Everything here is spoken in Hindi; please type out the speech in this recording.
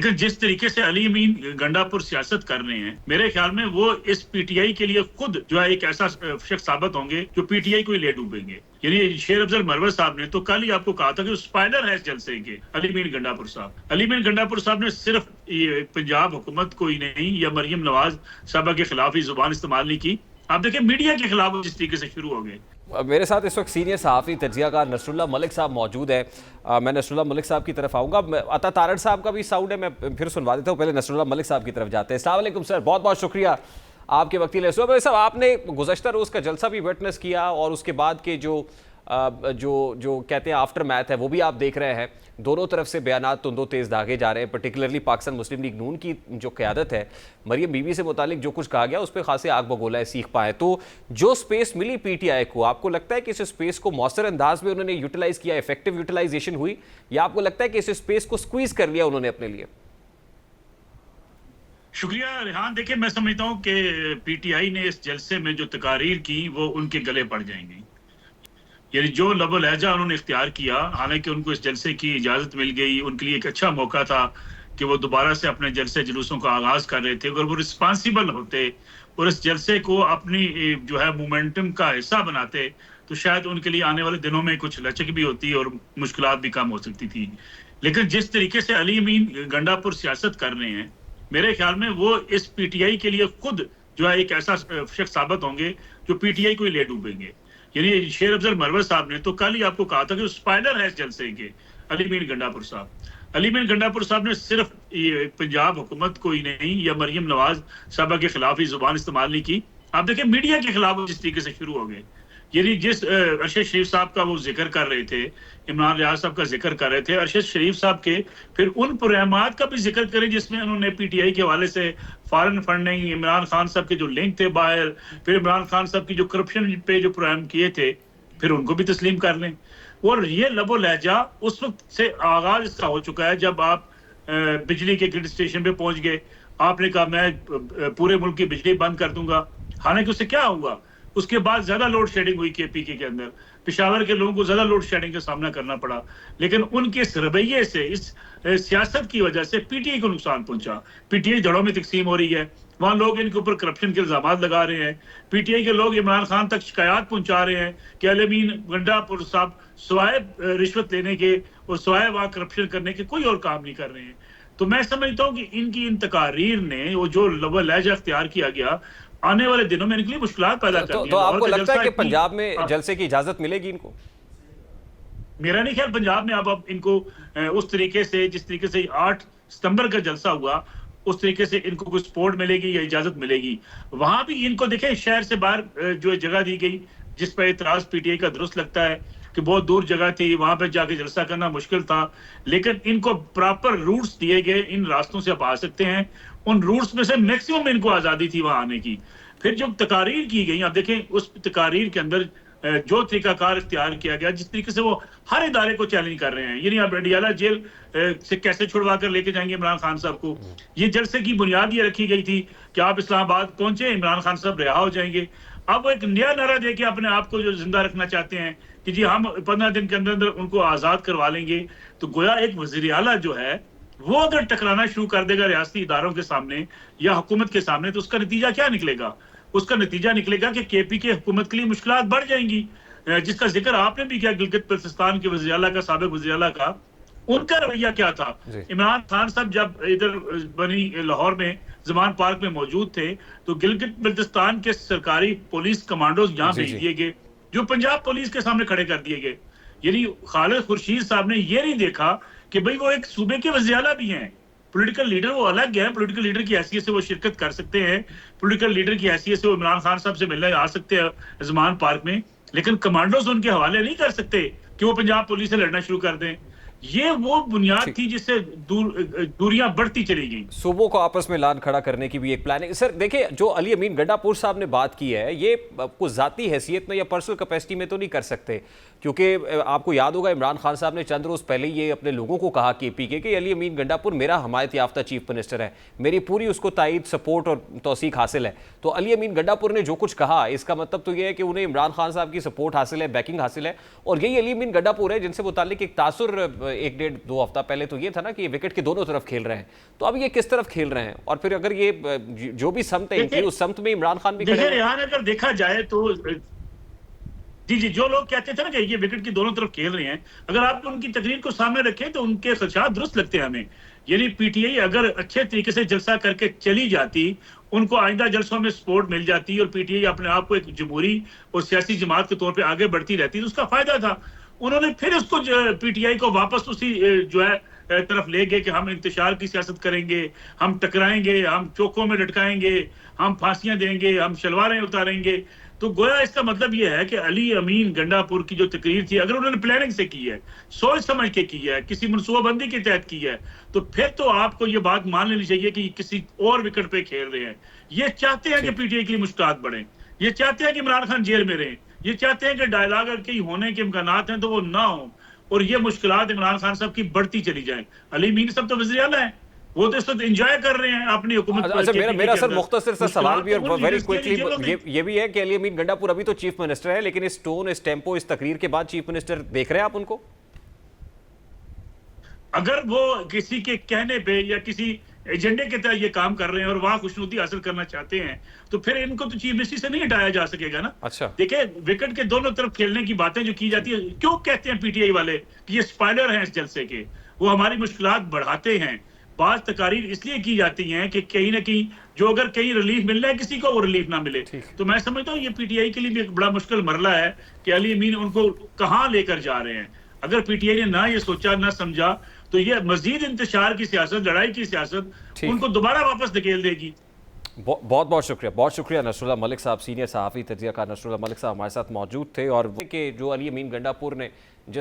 लेकिन जिस तरीके से अली अमीन गंडापुर सियासत कर रहे हैं, मेरे ख्याल में वो इस पीटीआई के लिए खुद जो है एक ऐसा शख्स साबित होंगे जो पीटीआई को ही ले डूबेंगे। यानी शेर अफजल मरवत साहब ने तो कल ही आपको कहा था कि स्पाइडर है इस जलसे के, अली अमीन गंडापुर साहब। अली अमीन गंडापुर साहब ने सिर्फ पंजाब हुकूमत को ही नहीं या मरियम नवाज साहबा के खिलाफ ही जुबान इस्तेमाल नहीं की, आप देखिए मीडिया के खिलाफ जिस तरीके से शुरू हो गए। मेरे साथ इस वक्त सीनियर सहाफ़ी तजियाकार नसरुल्लाह मलिक साहब मौजूद है। मैं नसरुल्लाह मलिक साहब की तरफ आऊँगा। अता तारड़ साहब का भी साउंड है, मैं फिर सुनवा देता हूँ। पहले नसरुल्लाह मलिक साहब की तरफ जाते हैं। अस्सलाम वालेकुम सर, बहुत बहुत शुक्रिया आपके वक्त के लिए। नसरुल्लाह साहब, आपने गुज़श्ता रोज़ का जलसा भी विटनेस किया और उसके बाद के जो कहते हैं आफ्टर मैथ है वो भी आप देख रहे हैं। दोनों तरफ से बयानात तुंदो तेज़ दागे जा रहे हैं। पर्टिकुलरली पाकिस्तान मुस्लिम लीग नून की जो क़यादत है, मरियम बीबी से मुतालिक जो कुछ कहा गया उस पर खासे आग बगोला है, सीख पाए। तो जो स्पेस मिली पीटीआई को, आपको लगता है कि इस स्पेस को मौसर अंदाज में उन्होंने यूटिलाइज़ किया, इफेक्टिव यूटिलाइजेशन हुई, या आपको लगता है कि इस स्पेस को स्क्वीज़ कर लिया उन्होंने अपने लिए? शुक्रिया रेहान। देखिए, मैं समझता हूँ कि पीटीआई ने इस जलसे में जो तकारीर की वो उनके गले पड़ जाएंगी। यानी जो लबो लहजा उन्होंने इख्तियार किया, हालांकि उनको इस जलसे की इजाज़त मिल गई, उनके लिए एक अच्छा मौका था कि वो दोबारा से अपने जलसे जुलूसों का आगाज़ कर रहे थे। अगर वो रिस्पॉन्सिबल होते और इस जलसे को अपनी जो है मोमेंटम का हिस्सा बनाते तो शायद उनके लिए आने वाले दिनों में कुछ लचक भी होती और मुश्किलात भी कम हो सकती थी। लेकिन जिस तरीके से अली अमीन गंडापुर सियासत कर रहे हैं, मेरे ख्याल में वो इस पीटीआई के लिए खुद जो है एक ऐसा शख्स साबित होंगे जो पीटीआई को ही ले डूबेंगे। यानी शेर अफजल मरवत साहब ने तो कल ही आपको कहा था कि स्पाइडर है इस जलसे के, अली अमीन गंडापुर साहब। अली अमीन गंडापुर साहब ने सिर्फ पंजाब हुकूमत को ही नहीं या मरियम नवाज साहबा के खिलाफ ही जुबान इस्तेमाल नहीं की, आप देखिए मीडिया के खिलाफ जिस तरीके से शुरू हो गए। यानी जिस अरशद शरीफ साहब का वो जिक्र कर रहे थे, इमरान रियाज साहब का जिक्र कर रहे थे, अरशद शरीफ साहब के फिर उन प्रोग्रामात का भी जिक्र करें जिसमें उन्होंने पीटीआई के हवाले से फॉरेन फंडिंग, इमरान खान साहब के जो लिंक थे बाहर, फिर इमरान खान साहब की जो करप्शन पे जो प्रोग्राम किए थे, फिर उनको भी तस्लीम कर लें। और ये लबो लहजा उस वक्त से आगाज इसका हो चुका है जब आप बिजली के ग्रिड स्टेशन पे पहुंच गए, आपने कहा मैं पूरे मुल्क की बिजली बंद कर दूंगा। हालांकि उससे क्या हुआ, उसके बाद ज्यादा लोड शेडिंग हुई केपीके के अंदर, पेशावर के लोगों को ज्यादा लोड शेडिंग का सामना करना पड़ा। लेकिन उनके इस रवैये से, इस सियासत की वजह से पीटीआई को नुकसान पहुंचा। पीटीआई जड़ों में तकसीम हो रही है, वहां लोग इनके ऊपर करप्शन के इल्जाम लगा रहे हैं। पीटीआई के लोग इमरान खान तक शिकायत पहुंचा रहे हैं कि अली अमीन गंडापुर साहब सवाए रिश्वत लेने के और सवाए वहां करप्शन करने के कोई और काम नहीं कर रहे हैं। तो मैं समझता हूँ कि इनकी इन तकारीर ने वो जो लबो लहजा इख्तियार किया गया, आने वाले दिनों में इनके लिए मुश्किलात पैदा कर दी। तो आपको लगता है कि पंजाब में जलसे की इजाजत मिलेगी इनको? मेरा नहीं ख्याल पंजाब में अब इनको उस तरीके से, जिस तरीके से 8 सितंबर का जलसा हुआ, उस तरीके से इनको कोई सपोर्ट मिलेगी या इजाजत मिलेगी। वहां भी इनको देखें, शहर से बाहर जो जगह दी गई जिस पर इतराज पीटीआई का दुरुस्त लगता है कि बहुत दूर जगह थी, वहां पर जाके जलसा करना मुश्किल था, लेकिन इनको प्रॉपर रूट्स दिए गए, इन रास्तों से आप आ सकते हैं। उन रूट्स में से मैक्सिमम इनको आजादी थी वहां आने की। फिर जो तकारीर की गई, आप देखें उस तकारीर के अंदर जो तरीकाकार इख्तियार किया गया, जिस तरीके से वो हर इदारे को चैलेंज कर रहे हैं। यानी आप अडियाला जेल से कैसे छुड़वा कर लेके जाएंगे इमरान खान साहब को, ये जलसे की बुनियाद ये रखी गई थी कि आप इस्लामाबाद पहुंचे, इमरान खान साहब रिहा हो जाएंगे। अब वो एक नया नारा देके अपने आप को जो जिंदा रखना चाहते हैं कि जी हम 15 दिन के अंदर उनको आजाद करवा लेंगे। तो गोया एक वजीर आला जो है वो अगर टकराना शुरू कर देगा रियासती इदारों के सामने या हुकूमत के सामने, तो उसका नतीजा क्या निकलेगा? उसका नतीजा निकलेगा कि केपी के हुकूमत के लिए मुश्किलात बढ़ जाएंगी, जिसका जिक्र आपने भी किया गिलगित बल्तिस्तान के वज़ीर आला का, साबिक वज़ीर आला का। उनका रवैया क्या था? इमरान खान साहब जब इधर बनी लाहौर में जमान पार्क में मौजूद थे तो गिलगित बल्तिस्तान के सरकारी पुलिस कमांडोज यहाँ भेज दिए गए जो पंजाब पुलिस के सामने खड़े कर दिए गए। यानी खालिद खुर्शीद साहब ने ये नहीं देखा कि भाई वो एक सूबे के वज़ीर आला भी हैं, पॉलिटिकल लीडर वो अलग है, पॉलिटिकल लीडर की हैसियत से वो शिरकत कर सकते हैं, पॉलिटिकल लीडर की हैसियत से वो इमरान खान साहब से मिलने आ सकते हैं जमान पार्क में, लेकिन कमांडोज उनके हवाले नहीं कर सकते कि वो पंजाब पुलिस से लड़ना शुरू कर दें। ये वो बुनियाद थी जिससे दूरियां बढ़ती चली गई। सूबों को आपस में लान खड़ा करने की भी एक प्लानिंग। सर देखिए, जो अली अमीन गंडापुर साहब ने बात की है, ये कुछ ज़ाती हैसियत में या पर्सनल कैपेसिटी में तो नहीं कर सकते, क्योंकि आपको याद होगा इमरान खान साहब ने चंद रोज़ पहले ये अपने लोगों को कहा केपीके कि अली अमीन गंडापुर मेरा हमायत याफ्ता चीफ मिनिस्टर है, मेरी पूरी उसको तायद, सपोर्ट और तौसीक हासिल है। तो अली अमीन गंडापुर ने जो कुछ कहा, इसका मतलब तो ये है कि उन्हें इमरान खान साहब की सपोर्ट हासिल है, बैकिंग हासिल है, और यही अली अमीन गंडापुर है जिनसे मुताल्लिक एक तासुर एक डेढ़ दो हफ्ता पहले तो ये था ना कि विकेट के दोनों तरफ खेल रहे हैं, तो अब ये किस तरफ खेल रहे हैं? और फिर अगर ये जो भी समत है इनकी, उस समत में इमरान खान भी खड़े देखिए हैं। यहाँ अगर देखा जाए तो जी जी, जो लोग कहते थे ना कि ये विकेट की दोनों तरफ खेल रहे हैं, अगर आप उनकी तकरीर को सामने रखें तो उनके खदशात दुरुस्त लगते हैं हमें। यानी पीटीआई अगर अच्छे तरीके से जलसा करके चली जाती, उनको आइंदा जलसों में सपोर्ट मिल जाती और पीटीआई अपने आप को एक जमहूरी और सियासी जमात के तौर पे आगे बढ़ती रहती तो उसका फायदा था। उन्होंने फिर उसको पीटीआई को वापस उसी जो है तरफ ले गए कि हम इंतशार की सियासत करेंगे, हम टकराएंगे, हम चौकों में लटकाएंगे, हम फांसियां देंगे, हम शलवारें उतारेंगे। तो गोया इसका मतलब यह है कि अली अमीन गंडापुर की जो तकरीर थी, अगर उन्होंने प्लानिंग से की है, सोच समझ के की है, किसी मनसूबाबंदी के तहत की है, तो फिर तो आपको ये बात मान लेनी चाहिए कि किसी और विकेट पे खेल रहे हैं। ये चाहते हैं कि पीटीआई के लिए मुश्किलात बढ़े, ये चाहते हैं कि इमरान खान जेल में रहे, ये चाहते हैं कि डायलॉग के होने के इम्कानात हैं तो वो ना हो और ये मुश्किलात इमरान खान साहब की बढ़ती चली जाए। अली अमीन साहब तो वज़ीर आला है, वो तो इस वक्त एंजॉय कर रहे हैं अपनी हुकूमत। अच्छा, मेरा सर मुख्तसर सा सवाल भी और वेरी क्विकली ये भी है कि अली अमीन गंडापुर अभी तो चीफ मिनिस्टर है, लेकिन इस टोन, इस टेम्पो, इस तकरीर के बाद चीफ मिनिस्टर देख रहे हैं आप उनको? अगर वो किसी के कहने पे या किसी एजेंडे के तहत ये काम कर रहे हैं और वहां खुशनुदी हासिल करना चाहते हैं, तो फिर इनको तो चीफ मिनिस्टर से नहीं हटाया जा सकेगा ना। अच्छा, देखिए विकेट के दोनों तरफ खेलने की बातें जो की जाती है, क्यों कहते हैं पीटीआई वाले कि ये स्पाइलर हैं इस जलसे के, वो हमारी मुश्किलात बढ़ाते हैं। बात तकारीर इसलिए की जाती हैं कि कहीं ना कहीं जो अगर कहीं रिलीफ मिलना है किसी को, वो रिलीफ ना मिले। तो मैं समझता हूँ ये पीटीआई के लिए भी एक बड़ा मुश्किल मरला है कि अली अमीन उनको कहाँ लेकर जा रहे हैं। अगर पीटीआई ने ना ये सोचा ना समझा तो ये मजीद इंतशार की सियासत, लड़ाई की सियासत उनको दोबारा वापस धकेल देगी। बहुत बहुत शुक्रिया नसरुल्लाह मलिक साहब, सीनियर सहाफ़ी तजियाकार नसरुल्लाह मलिक साहब हमारे साथ मौजूद थे। और कि जो अली अमीन गंडापुर ने जिस